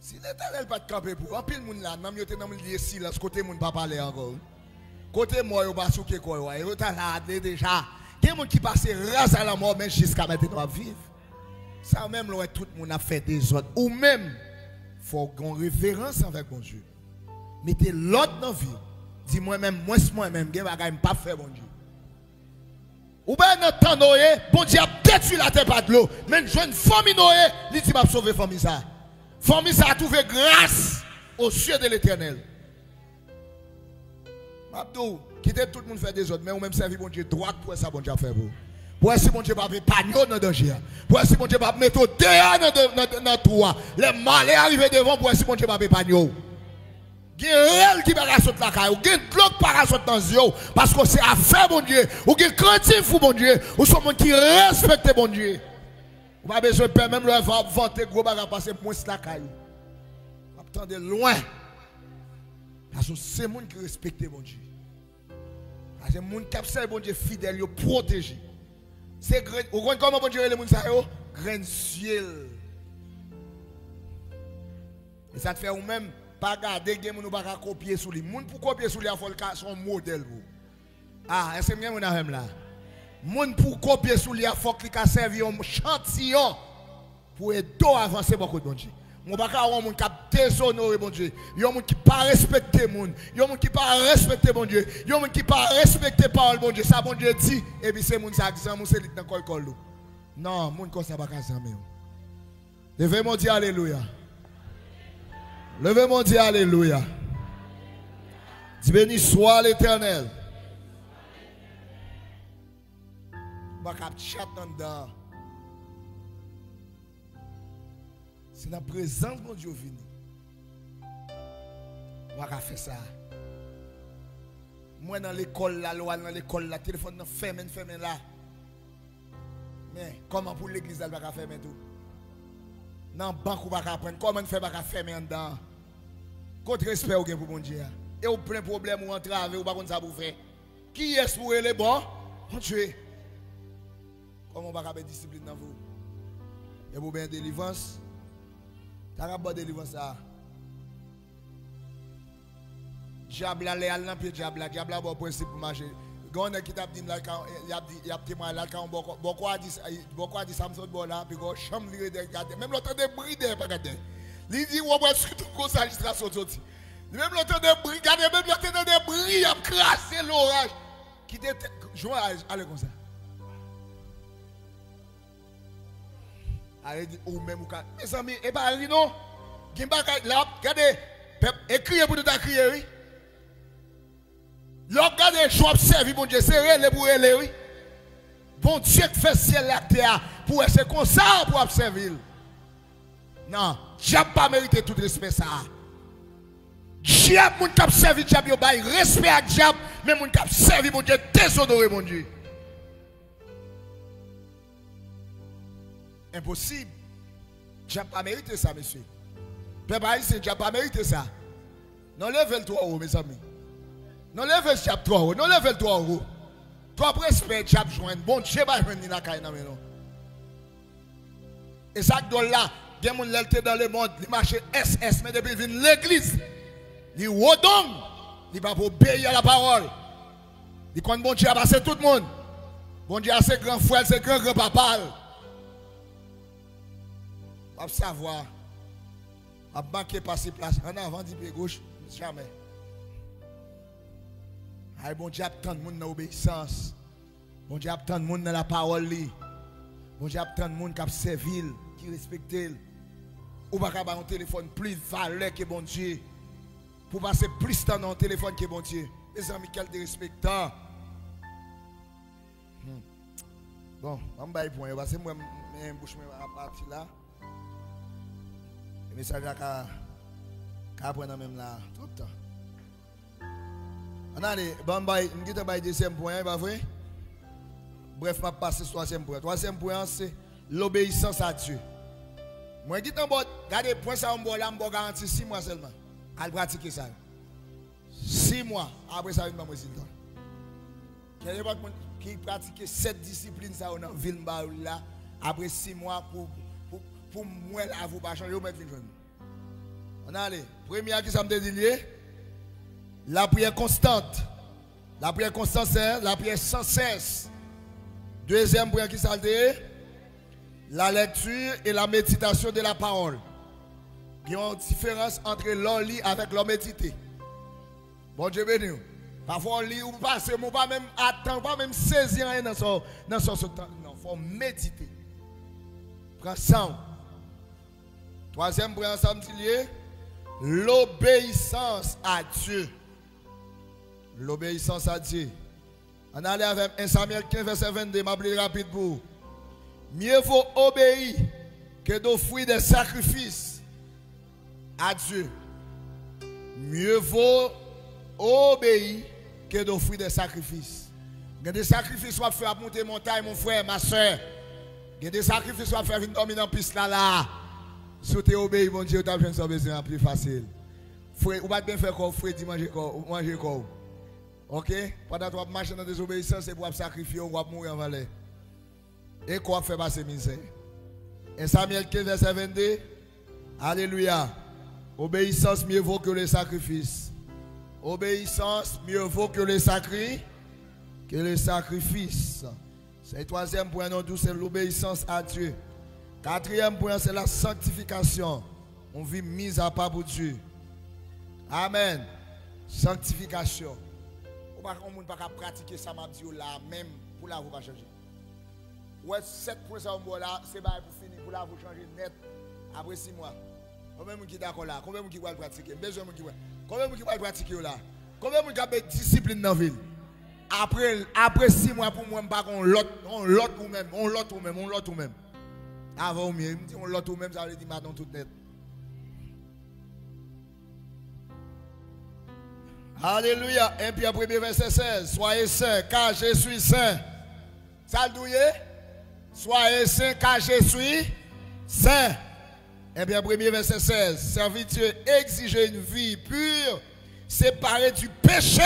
Si l'Éternel pas de camper pour, en pile moun là, nan yote nan moun liye silence, côté moun pas parler encore. Côté moi yo pas souke quoi, yo ta là déjà. Gen moun qui passe ras à la mort mais jusqu'à maintenant vivre. Ça même là tout le monde a fait des autres ou même faut qu'on référence avec bon Dieu. Mettez l'autre dans vie. Dis moi-même gen bagay pas faire bon Dieu. Ou ben dans temps Noé, bon Dieu a détruit la terre par de l'eau, mais jeune famille Noé, il dit m'a sauver famille ça. Famille ça a trouvé grâce aux cieux de l'Éternel. Mabdou, quittez tout le monde faire des autres, mais ou même servir bon Dieu droit pour ça bon Dieu faire pour. Pour si bon Dieu pas pagnon dans danger. Pour si bon Dieu pas mettre dehors dans toi. Les malais arrivent devant pour si bon Dieu pas pagnon. Il y a un qui va sauter la caille, il y a un bloc par sauter dans yeux parce que c'est affaire bon Dieu, ou il y a un craintif pour bon Dieu, ou sont gens qui respectent bon Dieu. Vous n'avez pas besoin de même le vanter gros bagage passer pour la caille. Attendez loin. Parce que c'est les gens qui respectent bon Dieu. C'est les gens qui observent bon Dieu fidèle, ils protégent. C'est comment bon Dieu les gens ça yo? Grain ciel. Et ça te fait ou même pas garder les gens pas copier sur lui. Les gens pour copier sur lui, il faut son modèle. Ah, est-ce que vous avez là? Moun pour copier sous lui, il faut qu'il serve un chantillon pour aider à avancer beaucoup de bon Dieu. Mon pas un monde qui a déshonoré mon Dieu. Il y a un monde qui pas respecté monde. Il y a un monde qui pas respecté mon Dieu. Il y a un monde qui pas respecté parole mon Dieu. Ça mon Dieu dit et puis c'est monde ça dit mon c'est dans col. Non, monde comme ça pas jamais. Levez mon Dieu alléluia. Levez mon Dieu alléluia. Dis béni soit l'Éternel. Pas cap chat dedans. C'est la présence de mon Dieu venu. On va faire ça. Moi dans l'école là, dans l'école là, téléphone fermé là. Mais comment pour l'église elle va fermer tout? Dans banque ou va prendre comment faire va fermer en dedans? Contre respect ou pour mon Dieu. Et au plein problème ou entraver ou pas comme ça pour faire. Qui est pour les bons? Mon Dieu. Comment on va avoir discipline dans vous? Et vous bien délivrance? T'as pas bonne délivrance ça. Diable là, léal dans pied diable là bon principe pour marcher. Gon qui t'a dit là il a témoin là quand beaucoup a dit Samson bon là puis go chambre viré de regarder même l'autre de brider pas regarder. Il dit on va surtout cause administration sorti. Même l'autre de brider même l'autre de briller a crassé l'orage. Qui était joint aller comme ça. Allez ou même ou mes amis et pas non. Gimba là regardez écrire pour tout crier oui. Regardez, je observe, mon Dieu, c'est les pour les oui. Bon Dieu qui fait ciel la terre pour être comme ça pour observer. Non, diable pas mérité tout respect ça. Diable, mon cap servi diable, yo bail respect à diable, mais mon cap servi mon Dieu, déshonoré mon Dieu. Impossible. Diable pas mérité ça, monsieur. Peuple haïtien, diable pas mérité ça. Non, levez-le 3 euros, mes amis. Non, levez le diable 3 euros. Non, levez le 3 euros. Toi, respect, diable joindre. Bon, Dieu va joindre la caille. Et ça, là, il y a des gens dans le monde, ils marchent SS, mais depuis qu'ils viennent l'église, ils redonnent, ils ne vont pas obéir à la parole. Ils connaissent bon Dieu à passer tout le monde. Bon Dieu à ses grands frères, ses grands papas. On va savoir. On va manquer passer place. En avant, du pied gauche, jamais. Aïe, bon Dieu attend le monde dans l'obéissance. Bon Dieu attend le monde dans la parole. Bon Dieu attend le monde qui servi, qui respecte. Ou pas avoir un téléphone plus valeur que bon Dieu. Pour passer plus de temps dans un téléphone que bon Dieu. Les amis, quel de respectant. Bon, on va y point. Parce que moi, je vais partir là. Le message là, qu'à prendre même là, tout le temps. On a dit, bon, je vais deuxième point, pas vrai? Bref, je vais passer au troisième point. Troisième point, c'est l'obéissance à Dieu. Moi, je dis, regardez, point ça, on va garantir 6 mois seulement. À pratiquer ça. 6 mois, après ça, je vais me résultat. Quelqu'un qui pratique 7 disciplines ça, dans la ville là, après 6 mois, pour moi, là, vous ne pas changer, vous mettez une jeune. On a dit, première qui ça me dit, la prière constante. La prière constante, c'est la prière sans cesse. Deuxième prière qui s'alde, la lecture et la méditation de la parole. Il y a une différence entre l'on lit avec l'on méditer. Bon Dieu béni. Parfois on lit ou pas, c'est pas même attendre, pas même saisir rien dans son temps. Non, il faut méditer. Prends ça. Troisième prière ensemble, l'obéissance à Dieu. L'obéissance à Dieu. On allait avec 1 Samuel 15, verset 22, je vais rapide pour vous. Mieux vaut obéir que d'offrir des sacrifices à Dieu. Mieux vaut obéir que d'offrir des sacrifices. Il y a des sacrifices soit faire monter montagne, mon frère, ma soeur. Il y a des sacrifices soit faire venir dormir dans la piste là. Si tu obéis, mon Dieu, tu as besoin plus facile. Frère, ou pas bien faire quoi, frère, manger quoi. Ok? Pendant que tu marches dans la désobéissance, c'est pour sacrifier ou pour mourir en valeur. Et quoi faire passer misère? 1 Samuel 15, verset 22. Alléluia. Obéissance mieux vaut que le sacrifice. Obéissance mieux vaut que le sacrifice. C'est le troisième point, non, c'est l'obéissance à Dieu. Quatrième point, c'est la sanctification. On vit mise à part pour Dieu. Amen. Sanctification. On ne peut pas pratiquer ça, m'a dit là, même pour la vous pas changer. Ouais, 7 points là, c'est pour finir, pour la vous changer net après 6 mois. Combien de gens qui d'accord là? Combien de gens qui vont pratiquer? Combien de gens qui vont pratiquer là? Combien de gens qui ont discipline dans la ville? Après 6 mois pour moi, on l'autre ou même. Avant mieux, on l'autre ou même, ça veut dire maintenant tout net. Alléluia. 1 Pierre 1er verset 16. Soyez saints, car je suis saint. Ça le douille? Soyez saints, car je suis saint. 1 Pierre 1er verset 16. Serviteur, exigez une vie pure, séparée du péché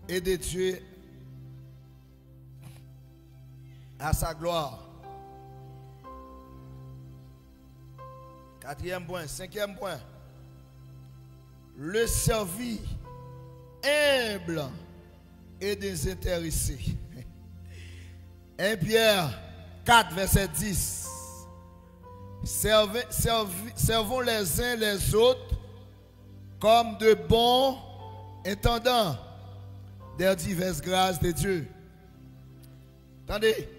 et de Dieu à sa gloire. 4e point, 5e point. Le servir humble et désintéressé. 1 Pierre 4, verset 10. Servons les uns les autres comme de bons intendants des diverses grâces de Dieu. Attendez,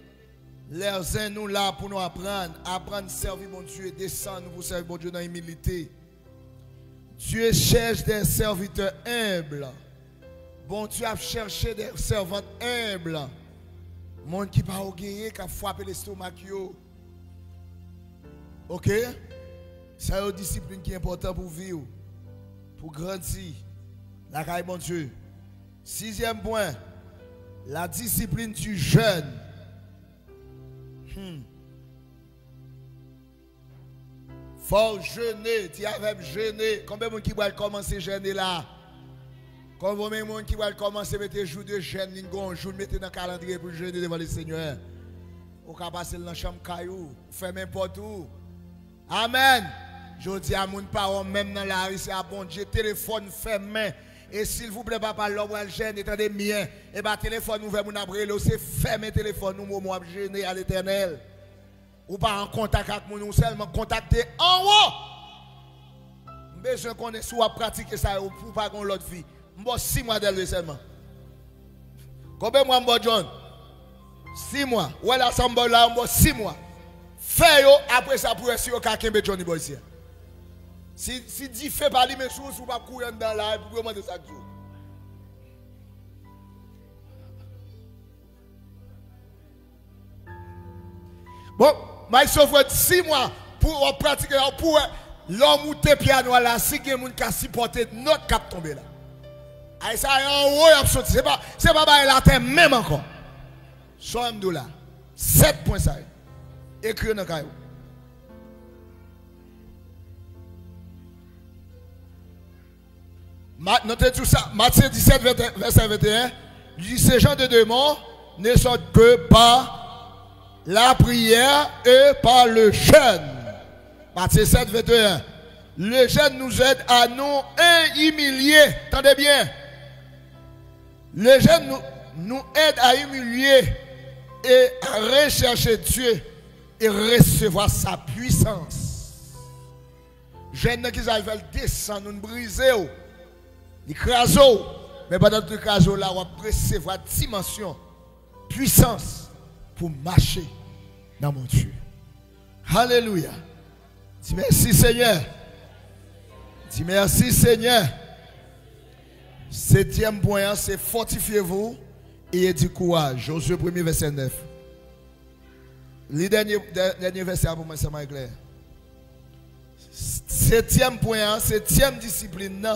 les uns nous là pour nous apprendre à servir mon Dieu, descendre pour servir mon Dieu dans l'humilité. Dieu cherche des serviteurs humbles. Bon Dieu a cherché des servantes humbles. Monde qui pas au gagner, qui a frappé l'estomac. Ok? C'est une discipline qui est importante pour vivre, pour grandir. La caille bon Dieu. 6e point, la discipline du jeûne. Faut jeûner, tu avais jeûner. Combien de gens qui vont commencer à jeûner là? Combien de gens qui vont commencer à mettre des jours de jeûne, un jour, mettre dans le calendrier pour jeûner devant le Seigneur? Ou qu'à passer dans la chambre caillou, faire n'importe où. Amen. Je dis à mon parent, même dans la rue, c'est à bon Dieu, téléphone fermé. Et s'il vous plaît, papa, l'homme va le gêner, attendez bien. Et bien, téléphone ouvert, mon abré, c'est fermé téléphone, nous, moi, gêner à l'Éternel. Ou pas en contact avec nous, seulement contacter en haut. Besoin qu'on ait soit pratiquer ça pour pas qu'on l'autre vie. M'bo 6 mois d'elle seulement. Combien de mois m'bo John? 6 mois. Ouais là ça m'bo là m'bo 6 mois. Fait yo après ça pour essayer au kakembe Johnny boy ici. Si dit fait pas lui mais sous pas courir dans là pour demander ça jour. Bon, mais sauf 6 mois pour pratiquer pour l'homme ou te piano là, si quelqu'un qui a supporté notre cap tomber là. Aïe ça en haut il a sorti, c'est pas la terre même encore. Somme là. 7 points ça. Écrit dans caillou. Notez tout ça. Matthieu 17 verset 21. Dit ces gens de démons ne sont que par la prière et par le jeûne. Matthieu 7, 21. Le jeûne nous aide à nous humilier. Attendez bien. Le jeûne nous aide à humilier et à rechercher Dieu et recevoir sa puissance. Jeûne qui veulent descendre, nous briser, écraser. Mais pendant que écraser là, on va recevoir dimension, puissance pour marcher dans mon Dieu. Alléluia. Dis merci Seigneur. Dis merci Seigneur. 7e point, c'est fortifiez-vous et ayez du courage. Josué 1er verset 9. Le dernier verset pour moi, c'est clair. 7e point, 7e discipline,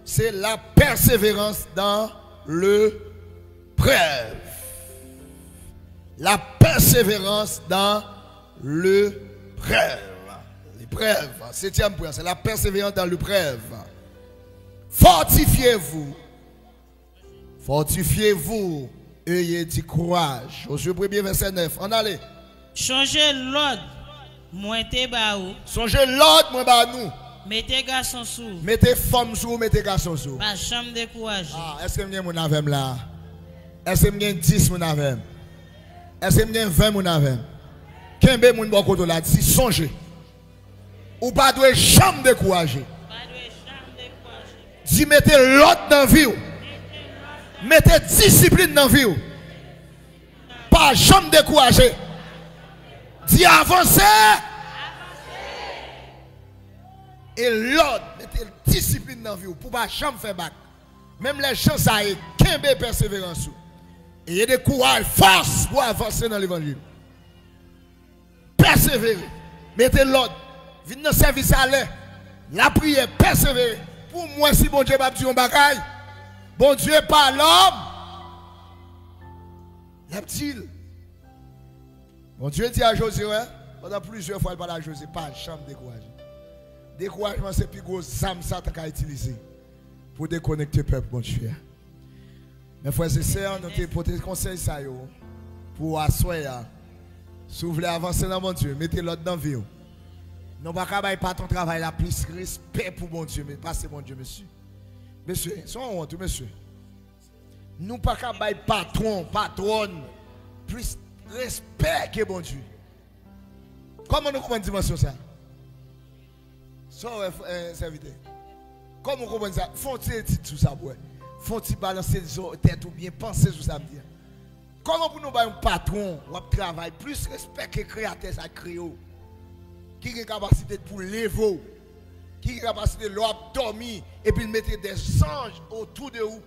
c'est la persévérance dans le preuve. La persévérance dans le preuve. L'épreuve. 7e point, c'est la persévérance dans l'épreuve. Fortifiez-vous. Fortifiez-vous. Ayez du courage. Josué 1er verset 9. On allait. Changez l'ordre. Moi te baou. Changez l'ordre, moi ba nous. Mettez garçon sous. Mettez femme sous, mettez garçon sous. Pas chambre de courage. Ah, est-ce que m'y a mon avem là? Est-ce que m'y a 10 mon avem? Est-ce que m'y a 20 mon avem? Kembe moun bon koto là, si songez. Ou pas de jamais décourager. Dis mettez l'autre dans la vie. Mettez discipline dans la vie. Pas jamais décourager. Dis avancez. Et l'autre, mettez discipline dans la vie pour pas jamais faire bac. Même les gens ça est qu'un persévérance. Et il y a des courage, force pour avancer dans l'évangile. Persévérer. Mettez l'autre. Venez dans le service à l'air. La prière, persévérer. Pour moi, si bon Dieu m'a dit un bagaille, bon Dieu pas l'homme. Il a dit. Bon Dieu dit à Josué, pendant plusieurs fois, il parle à Josué, pas chambre découragé. Découragement, c'est plus gros âme Satan qu'a utilisé pour déconnecter le peuple, bon Dieu. Mes frères et sœurs, nous avons porté conseil ça pour asseoir. Si vous voulez avancer dans mon Dieu, mettez l'autre dans la vie. Nous ne pouvons pas ton travail là, plus respect pour mon Dieu, mais pas c'est mon Dieu, monsieur. Monsieur, c'est honte, monsieur. Nous ne pouvons pas patron, patronne, plus respect que mon Dieu. Comment nous comprenons dimension ça? Ça, serviteur. Comment nous comprenons ça? Faut-il dire tout ça, ouais? Faut-il balancer les têtes ou bien penser sur ça? Comment pour nous avoir un patron ou un travail plus respect que le créateur ça crée? Qui a la capacité pour lever, qui a la capacité de dormir et puis mettre des anges autour de vous.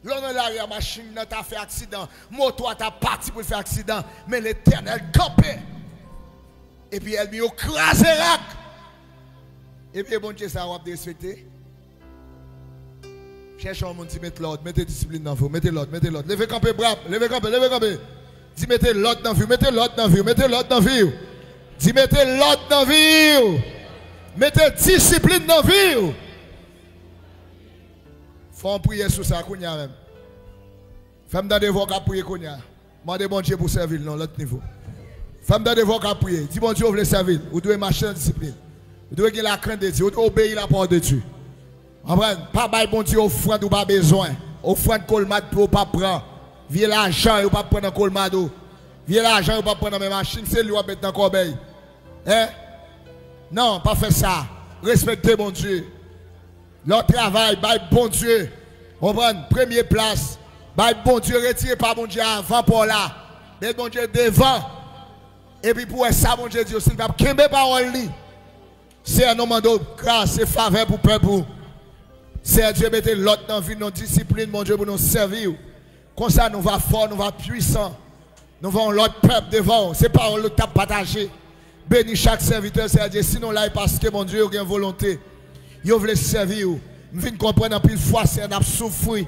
L'on a la machine t'a fait accident, moto t'a parti pour faire accident, mais l'Éternel campé. Et puis elle m'a crasé rac. Et puis bon Dieu ça va respecter. Cherchez un monde qui met l'ordre, mettez discipline dans vous, mettez l'ordre, mettez l'ordre. Levez camper brave, levez camper, levez camper. Dis mettez l'ordre dans vous, mettez l'ordre dans vous, mettez l'ordre dans vous. Dis mettez l'ordre dans vie. Mettez discipline dans vie. Faut prier sur ça kounya même. Femme dans devoir qu'à prier kounya. Mandez bon Dieu pour servir dans l'autre niveau. Femme dans devoir qu'à prier. Dis bon Dieu vous voulez servir. Vous devez marcher en discipline. Vous devez avoir la crainte de Dieu. Vous devez obéir la parole de Dieu. Comprenez? Pas bail bon Dieu offrande ou pas besoin. Offrande colmade pour pas prendre. Viens l'argent ou pas prendre un colmade. Viens l'argent ou pas prendre mes machines, c'est lui qui va mettre dans le corbeille. Hein? Non, pas faire ça. Respectez bon Dieu. Leur travail, bye bon Dieu. On prend première place. Bye bon Dieu, retirez pas bon Dieu avant pour là. Mais bon Dieu devant. Et puis pour ça, bon Dieu dit aussi, il va kembe parole li. C'est un homme de grâce et faveur pour le peuple. C'est Dieu mettez l'autre dans la vie, nos discipline, mon Dieu, pour nous servir. Comme ça, nous va fort, nous va puissant. Nous avons l'autre peuple devant. C'est pas le tap partagé. Bénis chaque serviteur, c'est-à-dire, sinon là, parce que mon Dieu a une volonté. Il veut servir. Nous venons comprendre en pile fois, c'est un souffrir.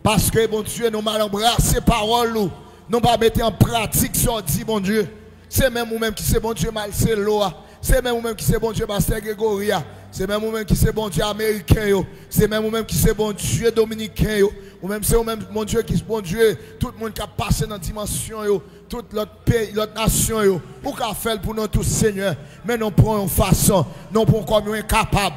Parce que, mon Dieu, nous mal embrassé parole. Nous pas mettre en pratique ce qu'on dit, mon Dieu. C'est même nous-mêmes qui c'est bon Dieu, mal c'est l'eau. C'est même nous-mêmes qui c'est bon Dieu, Pasteur Grégoria. C'est même nous-mêmes qui c'est bon Dieu américain. C'est même nous-mêmes qui c'est bon Dieu dominicain. Ou même c'est nous-mêmes, mon Dieu, qui c'est bon Dieu. Tout le monde qui a passé dans la dimension. Toute l'autre pays, l'autre nation. Ou qu'a fait pour nous tous, Seigneur. Mais nous prenons une façon. Nous prenons comme incapable.